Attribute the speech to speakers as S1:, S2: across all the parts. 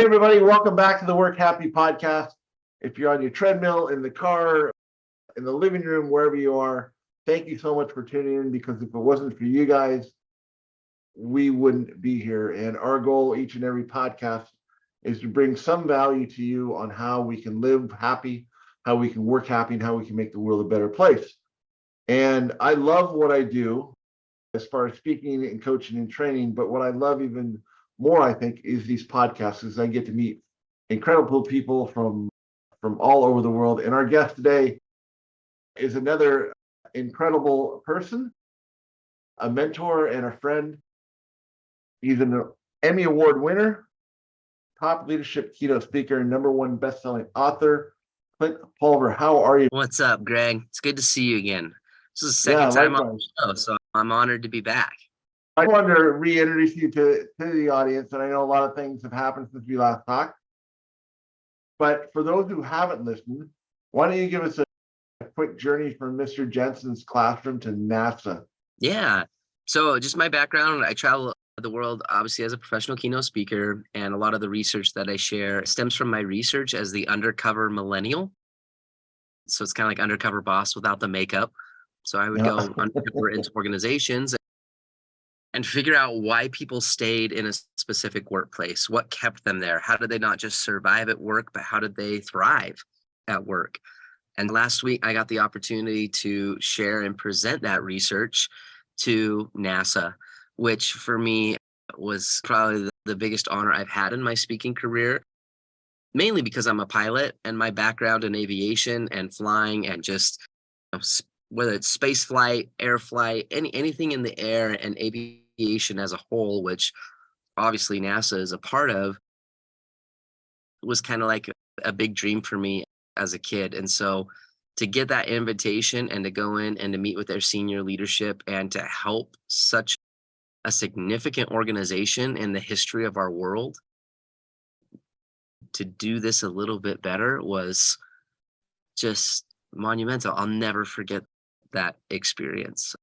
S1: Hey, everybody, welcome back to the WorkHappy Podcast. If you're on your treadmill, in the car, in the living room, wherever you are, thank you so much for tuning in, because if it wasn't for you guys, we wouldn't be here. And our goal each and every podcast is to bring some value to you on how we can live happy, how we can work happy, and how we can make the world a better place. And I love what I do as far as speaking and coaching and training, but what I love even more, I think, is these podcasts, is I get to meet incredible people from all over the world. And our guest today is another incredible person, a mentor and a friend. He's an Emmy Award winner, top leadership keynote speaker, and #1 bestselling author, Clint Pulver. How are you?
S2: What's up, Greg? It's good to see you again. This is the second time on the show, so I'm honored to be back.
S1: I wanted to reintroduce you to the audience, and I know a lot of things have happened since we last talked. But for those who haven't listened, why don't you give us a quick journey from Mr. Jensen's classroom to NASA?
S2: Yeah. So just my background, I travel the world, obviously, as a professional keynote speaker, and a lot of the research that I share stems from my research as the undercover millennial. So it's kind of like undercover boss without the makeup. So I would go undercover into organizations and figure out why people stayed in a specific workplace, what kept them there, how did they not just survive at work, but how did they thrive at work? And last week, I got the opportunity to share and present that research to NASA, which for me was probably the biggest honor I've had in my speaking career, mainly because I'm a pilot and my background in aviation and flying and just, whether it's space flight, air flight, anything in the air and aviation as a whole, which obviously NASA is a part of, was kind of like a big dream for me as a kid. And so to get that invitation and to go in and to meet with their senior leadership and to help such a significant organization in the history of our world to do this a little bit better was just monumental. I'll never forget that experience.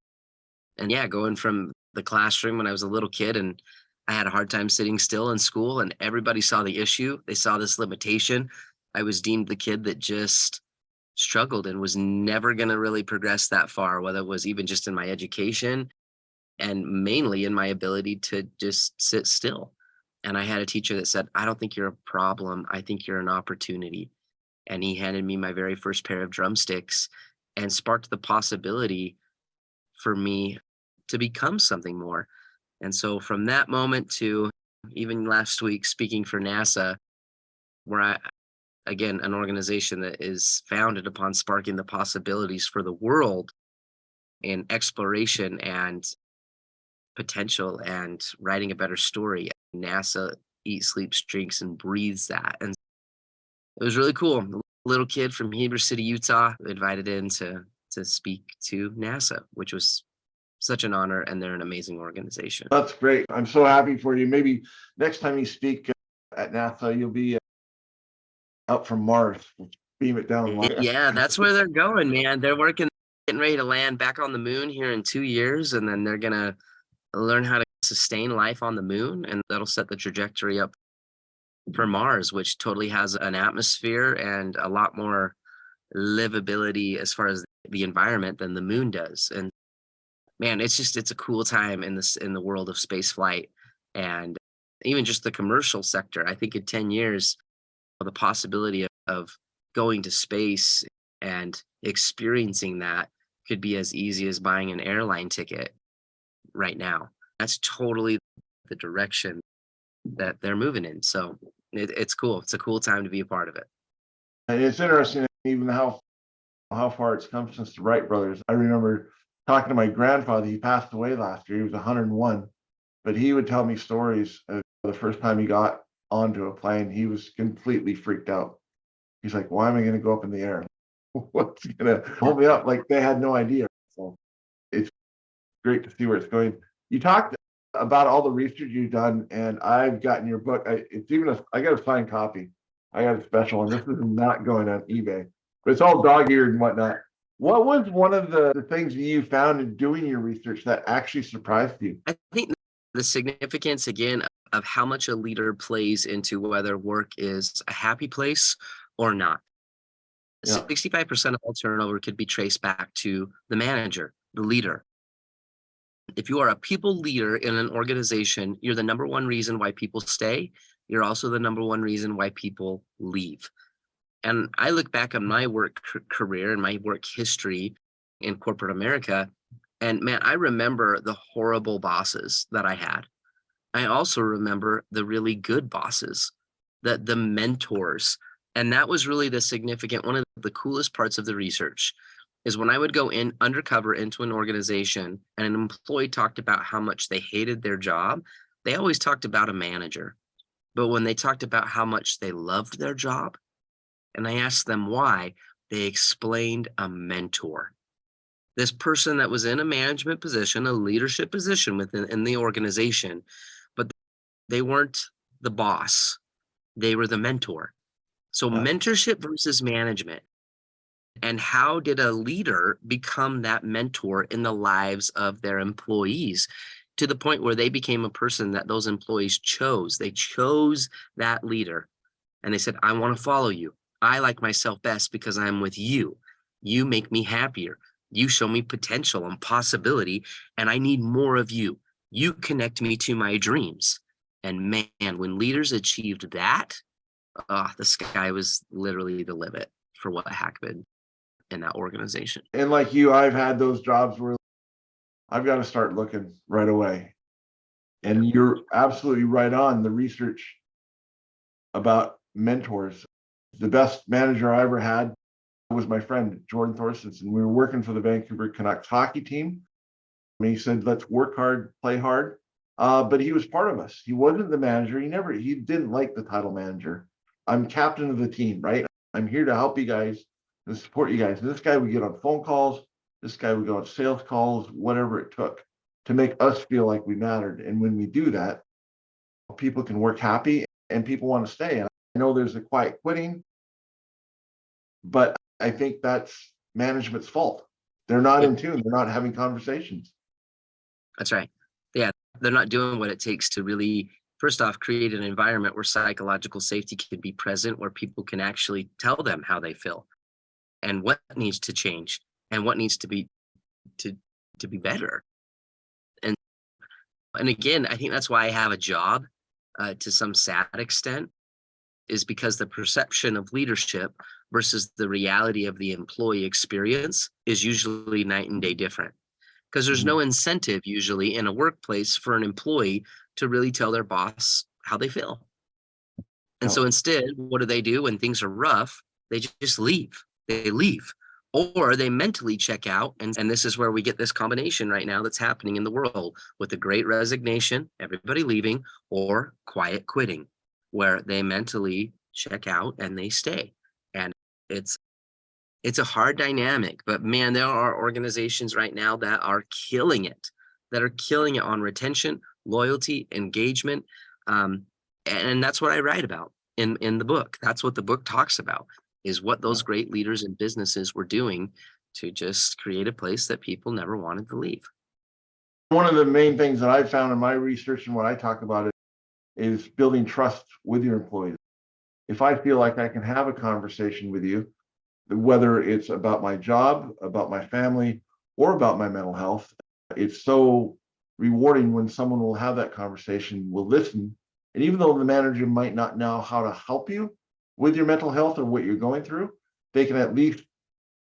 S2: And yeah, going from the classroom when I was a little kid and I had a hard time sitting still in school and everybody saw the issue. They saw this limitation. I was deemed the kid that just struggled and was never going to really progress that far, whether it was even just in my education and mainly in my ability to just sit still. And I had a teacher that said, "I don't think you're a problem. I think you're an opportunity." And he handed me my very first pair of drumsticks and sparked the possibility for me to become something more. And so from that moment to even last week speaking for NASA, where again, an organization that is founded upon sparking the possibilities for the world in exploration and potential and writing a better story. NASA eats, sleeps, drinks, and breathes that. And it was really cool. A little kid from Heber City, Utah, invited in to speak to NASA, which was such an honor, and they're an amazing organization.
S1: That's great. I'm so happy for you. Maybe next time you speak at NASA, you'll be up from Mars. Beam it down.
S2: Yeah, that's where they're going, man. They're getting ready to land back on the moon here in 2 years, and then they're going to learn how to sustain life on the moon, and that'll set the trajectory up for Mars, which totally has an atmosphere and a lot more livability as far as the environment than the moon does. And man, it's a cool time in the world of space flight and even just the commercial sector. I think in 10 years, the possibility of going to space and experiencing that could be as easy as buying an airline ticket right now. That's totally the direction that they're moving in. So it's cool. It's a cool time to be a part of it.
S1: And it's interesting even how far it's come since the Wright brothers. I remember talking to my grandfather. He passed away last year. He was 101, but he would tell me stories of the first time he got onto a plane. He was completely freaked out. He's like, "Why am I going to go up in the air? What's going to hold me up?" Like they had no idea. So it's great to see where it's going. You talked about all the research you've done, and I've gotten your book. I got a signed copy. I got a special one. This is not going on eBay, but it's all dog-eared and whatnot. What was one of the things that you found in doing your research that actually surprised you?
S2: I think the significance, again, of how much a leader plays into whether work is a happy place or not.
S1: Yeah.
S2: 65% of all turnover could be traced back to the manager, the leader. If you are a people leader in an organization, you're the number one reason why people stay. You're also the number one reason why people leave. And I look back on my work career and my work history in corporate America, and man, I remember the horrible bosses that I had. I also remember the really good bosses, the mentors. And that was really the significant, one of the coolest parts of the research is when I would go in undercover into an organization and an employee talked about how much they hated their job, they always talked about a manager. But when they talked about how much they loved their job, and I asked them why, they explained a mentor. This person that was in a management position, a leadership position within the organization, but they weren't the boss. They were the mentor. So mentorship versus management. And how did a leader become that mentor in the lives of their employees to the point where they became a person that those employees chose? They chose that leader and they said, I want to follow you. I like myself best because I'm with you. You make me happier. You show me potential and possibility, and I need more of you. You connect me to my dreams. And man, when leaders achieved that, the sky was literally the limit for what happened in that organization.
S1: And like you, I've had those jobs where I've got to start looking right away. And you're absolutely right on the research about mentors. The best manager I ever had was my friend, Jordan Thorstensen. We were working for the Vancouver Canucks hockey team. And he said, let's work hard, play hard. But he was part of us. He wasn't the manager. He didn't like the title manager. I'm captain of the team, right? I'm here to help you guys and support you guys. And this guy would get on phone calls. This guy would go on sales calls, whatever it took to make us feel like we mattered. And when we do that, people can work happy and people want to stay. And I know there's a quiet quitting, but I think that's management's fault. They're not in tune. They're not having conversations.
S2: That's right. Yeah, they're not doing what it takes to really, first off, create an environment where psychological safety can be present, where people can actually tell them how they feel and what needs to change and what needs to be better. And again, I think that's why I have a job to some sad extent, is because the perception of leadership versus the reality of the employee experience is usually night and day different. Because there's no incentive usually in a workplace for an employee to really tell their boss how they feel. And so instead, what do when things are rough? They just leave. They leave. Or they mentally check out. And this is where we get this combination right now that's happening in the world with the great resignation, everybody leaving, or quiet quitting, where they mentally check out and they stay. And it's a hard dynamic, but man, there are organizations right now that are killing it on retention, loyalty, engagement. And that's what I write about in the book. That's what the book talks about, is what those great leaders and businesses were doing to just create a place that people never wanted to leave.
S1: One of the main things that I found in my research and what I talk about is building trust with your employees. If I feel like I can have a conversation with you, whether it's about my job, about my family, or about my mental health, it's so rewarding when someone will have that conversation, will listen. And even though the manager might not know how to help you with your mental health or what you're going through, they can at least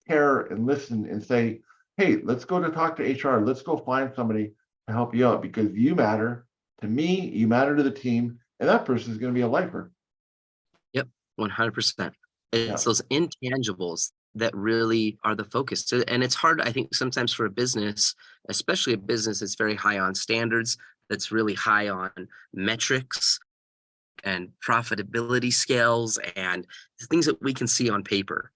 S1: care and listen and say, hey, let's go to talk to HR. Let's go find somebody to help you out because you matter to me, you matter to the team, and that person is going to be a lifer.
S2: Yep, 100%. It's those intangibles that really are the focus. And it's hard, I think, sometimes for a business, especially a business that's very high on standards, that's really high on metrics and profitability scales and things that we can see on paper.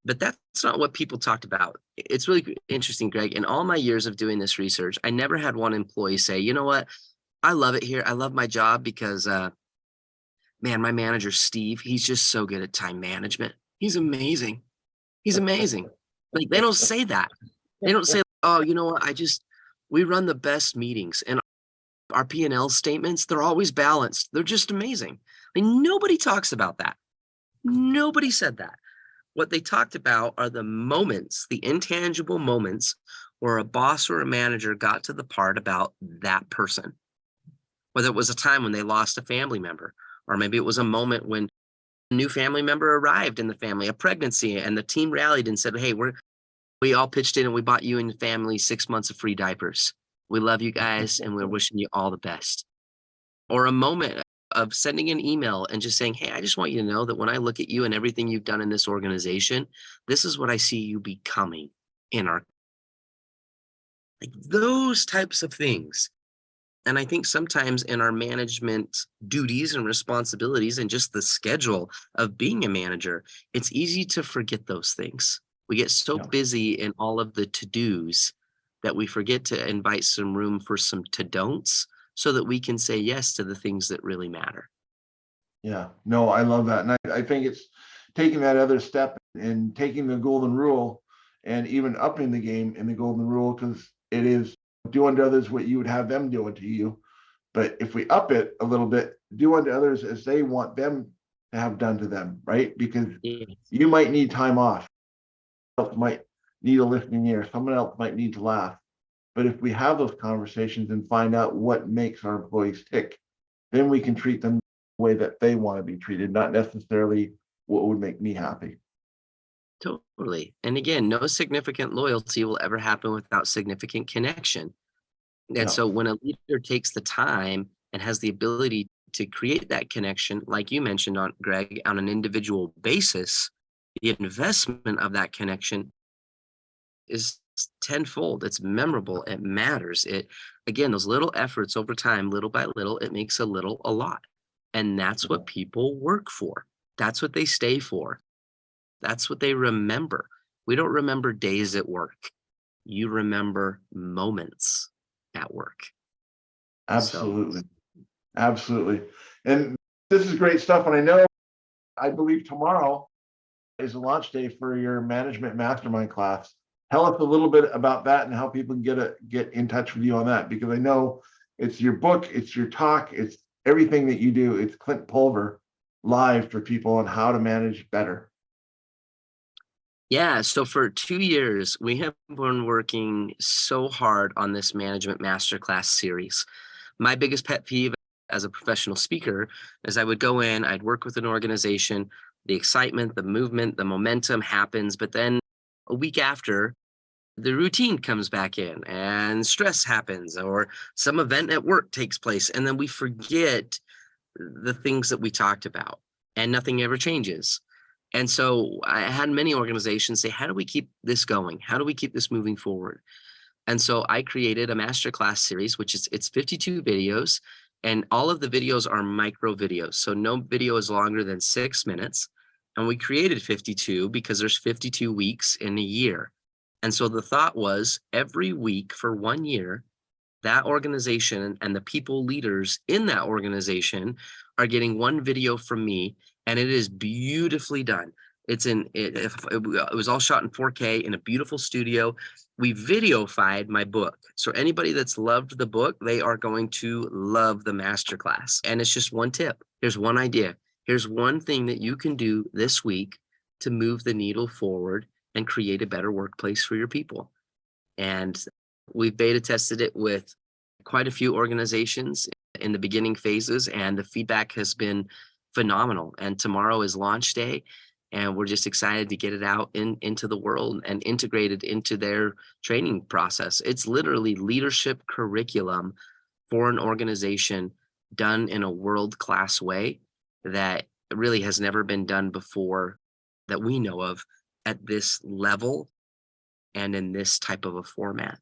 S2: But that's not what people talked about. It's really interesting, Greg. In all my years of doing this research, I never had one employee say, you know what, I love it here. I love my job because man, my manager, Steve, he's just so good at time management. He's amazing. He's amazing. Like, they don't say that. They don't say, oh, you know what? We run the best meetings. And Our P&L statements, they're always balanced. They're just amazing. I mean, nobody talks about that. Nobody said that. What they talked about are the moments, the intangible moments where a boss or a manager got to the part about that person. Whether it was a time when they lost a family member, or maybe it was a moment when a new family member arrived in the family, a pregnancy, and the team rallied and said, hey, we all pitched in and we bought you and your family 6 months of free diapers. We love you guys and we're wishing you all the best. Or a moment of sending an email and just saying, hey, I just want you to know that when I look at you and everything you've done in this organization, this is what I see you becoming in our, like those types of things. And I think sometimes in our management duties and responsibilities and just the schedule of being a manager, it's easy to forget those things. We get so busy in all of the to-dos that we forget to invite some room for some to-don'ts so that we can say yes to the things that really matter.
S1: Yeah, no, I love that. And I think it's taking that other step and taking the golden rule and even upping the game in the golden rule, because it is do unto others what you would have them do unto you. But if we up it a little bit, do unto others as they want them to have done to them, right? Because you might need time off. Someone else might need a listening ear. Someone else might need to laugh. But if we have those conversations and find out what makes our employees tick, then we can treat them the way that they want to be treated, not necessarily what would make me happy.
S2: Totally. And again, no significant loyalty will ever happen without significant connection. And so when a leader takes the time and has the ability to create that connection, like you mentioned, Greg, on an individual basis, the investment of that connection is tenfold. It's memorable. It matters. Again, those little efforts over time, little by little, it makes a little a lot. And that's what people work for. That's what they stay for. That's what they remember. We don't remember days at work. You remember moments at work.
S1: Absolutely. Absolutely. And this is great stuff. And I believe tomorrow is the launch day for your management mastermind class. Tell us a little bit about that and how people can get in touch with you on that, because I know it's your book, it's your talk, it's everything that you do. It's Clint Pulver live for people on how to manage better.
S2: Yeah, so for 2 years, we have been working so hard on this management masterclass series. My biggest pet peeve as a professional speaker is I would go in, I'd work with an organization, the excitement, the movement, the momentum happens, but then a week after, the routine comes back in and stress happens or some event at work takes place, and then we forget the things that we talked about and nothing ever changes. And so I had many organizations say, how do we keep this going? How do we keep this moving forward? And so I created a masterclass series, which it's 52 videos, and all of the videos are micro videos. So no video is longer than 6 minutes. And we created 52 because there's 52 weeks in a year. And so the thought was every week for 1 year, that organization and the people leaders in that organization are getting one video from me, and it is beautifully done. It was all shot in 4K in a beautiful studio. We videofied my book. So anybody that's loved the book, they are going to love the masterclass. And it's just one tip. Here's one idea. Here's one thing that you can do this week to move the needle forward and create a better workplace for your people. And we've beta tested it with quite a few organizations in the beginning phases, and the feedback has been phenomenal. And tomorrow is launch day, and we're just excited to get it out into the world and integrated into their training process. It's literally leadership curriculum for an organization done in a world-class way that really has never been done before that we know of at this level and in this type of a format.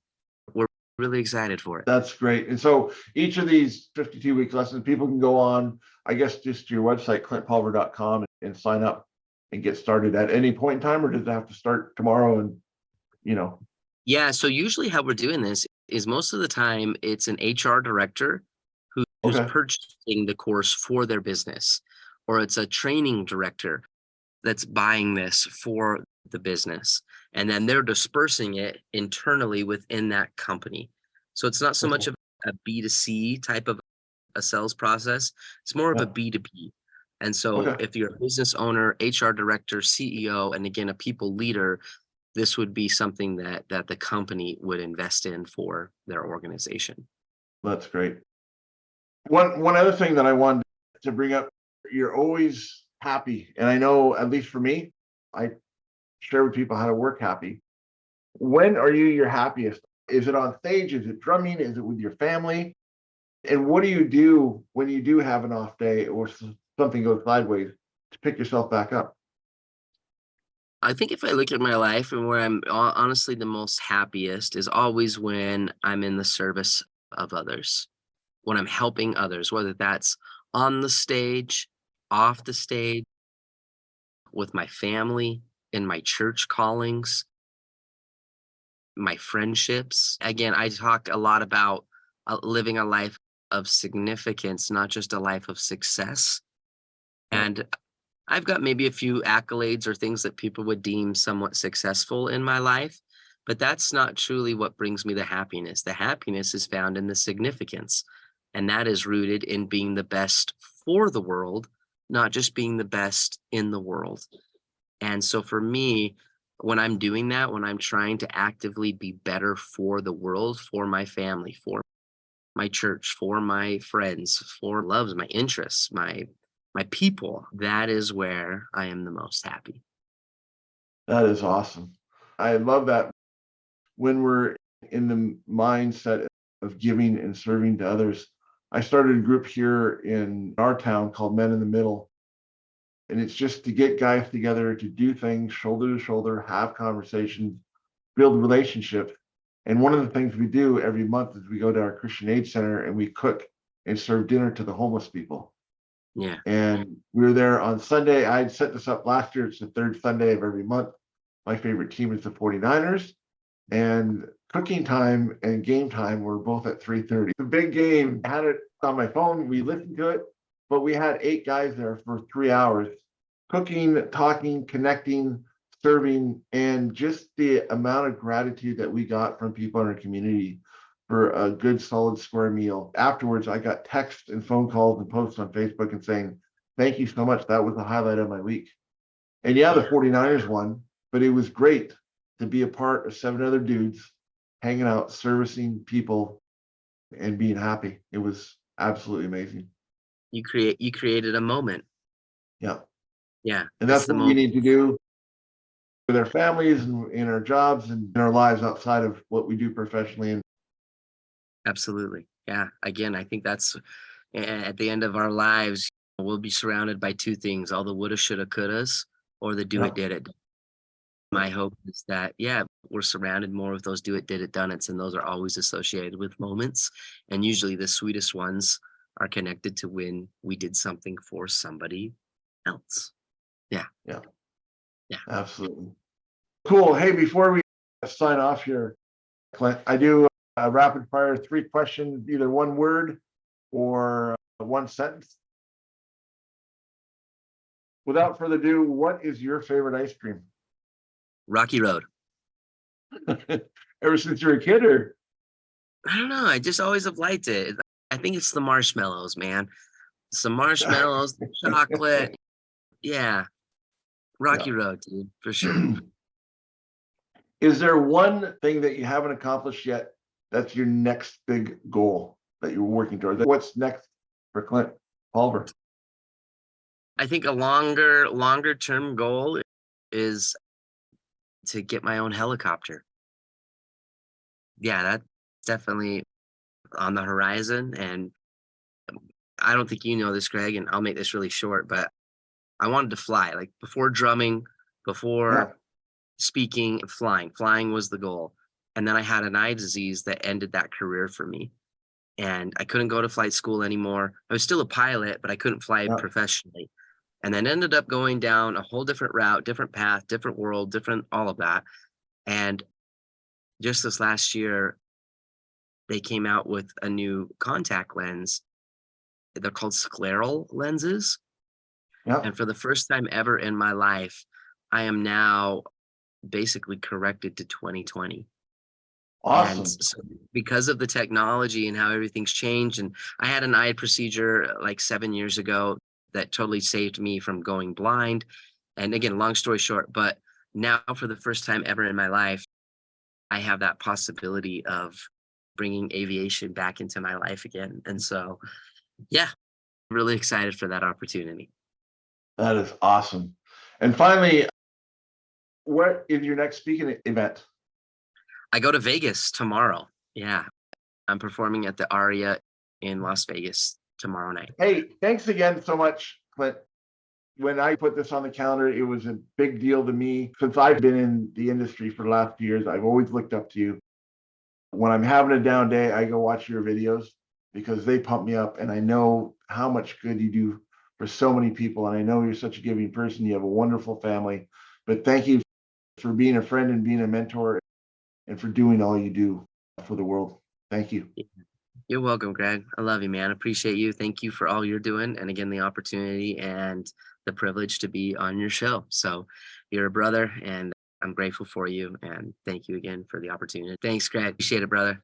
S2: We're really excited for it.
S1: That's great. And so each of these 52-week lessons, people can go on, I guess, just your website, clintpulver.com, and sign up and get started at any point in time, or does it have to start tomorrow? And,
S2: Yeah, so usually how we're doing this is most of the time it's an HR director who's purchasing the course for their business, or it's a training director that's buying this for the business, and then they're dispersing it internally within that company. So it's not so much of a B2C type of a sales process. It's more of a
S1: Yeah.
S2: B2B. And so
S1: Okay.
S2: if you're a business owner, HR director, CEO, and again, a people leader, this would be something that the company would invest in for their organization.
S1: That's great. One other thing that I wanted to bring up, you're always happy. And I know, at least for me, I share with people how to work happy. When are you your happiest? Is it on stage? Is it drumming? Is it with your family? And what do you do when you do have an off day or something goes sideways to pick yourself back up?
S2: I think if I look at my life and where I'm honestly the most happiest is always when I'm in the service of others, when I'm helping others, whether that's on the stage, off the stage, with my family, in my church callings, my friendships. Again, I talk a lot about living a life of significance, not just a life of success.
S1: Yeah.
S2: And I've got maybe a few accolades or things that people would deem somewhat successful in my life, but that's not truly what brings me the happiness. The happiness is found in the significance, and that is rooted in being the best for the world, not just being the best in the world. And so for me, when I'm doing that, when I'm trying to actively be better for the world, for my family, for my church, for my friends, for loves, my interests, my people, that is where I am the most happy.
S1: That is awesome. I love that when we're in the mindset of giving and serving to others. I started a group here in our town called Men in the Middle. And it's just to get guys together to do things shoulder to shoulder, have conversations, build relationships. And one of the things we do every month is we go to our Christian Aid Center and we cook and serve dinner to the homeless people.
S2: Yeah.
S1: And we were there on Sunday. I'd set this up last year. It's the third Sunday of every month. My favorite team is the 49ers. And cooking time and game time were both at 3:30. The big game, I had it on my phone. We listened to it, but we had 8 guys there for 3 hours, cooking, talking, connecting, serving, and just the amount of gratitude that we got from people in our community for a good, solid, square meal. Afterwards, I got texts and phone calls and posts on Facebook and saying, thank you so much. That was the highlight of my week. And yeah, the 49ers won, but it was great to be a part of 7 other dudes hanging out, servicing people, and being happy. It was absolutely amazing.
S2: You created a moment.
S1: Yeah.
S2: Yeah.
S1: And
S2: It's
S1: that's
S2: the
S1: what we
S2: moment.
S1: need to do with our families and in our jobs and in our lives outside of what we do professionally. And
S2: Absolutely. Yeah. Again, I think that's at the end of our lives, we'll be surrounded by two things, all the woulda, shoulda, couldas, or the do
S1: yeah,
S2: it, did it. My hope is that, yeah, we're surrounded more with those do it, did it, done it's, and those are always associated with moments. And usually the sweetest ones are connected to when we did something for somebody else. Yeah.
S1: yeah,
S2: Yeah.
S1: absolutely. Cool. Hey, before we sign off here, Clint, I do a rapid fire 3 questions, either one word or one sentence. Without further ado, what is your favorite ice cream?
S2: Rocky Road.
S1: Ever since you were a kid, or?
S2: I don't know. I just always have liked it. I think it's the marshmallows, man. Some marshmallows, the chocolate. Yeah. Rocky
S1: Yeah.
S2: Road, dude, for sure.
S1: Is there one thing that you haven't accomplished yet that's your next big goal that you're working towards? What's next for Clint Pulver?
S2: I think a longer term goal is to get my own helicopter. Yeah, that's definitely on the horizon. And I don't think you know this, Greg, and I'll make this really short, but I wanted to fly. Like before drumming,
S1: Yeah.
S2: before speaking, flying. Flying was the goal. And then I had an eye disease that ended that career for me. And I couldn't go to flight school anymore. I was still a pilot, but I couldn't fly
S1: Yeah.
S2: professionally. And then ended up going down a whole different route, different path, different world, different all of that. And just this last year, they came out with a new contact lens. They're called scleral lenses.
S1: Yeah.
S2: And for the first time ever in my life, I am now basically corrected to 20/20.
S1: Awesome.
S2: And so because of the technology and how everything's changed, and I had an eye procedure like 7 years ago that totally saved me from going blind. And again, long story short, but now for the first time ever in my life, I have that possibility of bringing aviation back into my life again. And so, yeah, really excited for that opportunity.
S1: That is awesome. And finally, what is your next speaking event?
S2: I go to Vegas tomorrow. Yeah, I'm performing at the Aria in Las Vegas tomorrow night.
S1: Hey, thanks again so much, Clint. When I put this on the calendar, it was a big deal to me. Since I've been in the industry for the last few years, I've always looked up to you. When I'm having a down day, I go watch your videos because they pump me up, and I know how much good you do for so many people. And I know you're such a giving person. You have a wonderful family. But thank you for being a friend and being a mentor and for doing all you do for the world. Thank you.
S2: You're welcome, Greg. I love you, man. Appreciate you. Thank you for all you're doing. And again, the opportunity and the privilege to be on your show. So you're a brother, and I'm grateful for you. And thank you again for the opportunity. Thanks, Greg. Appreciate it, brother.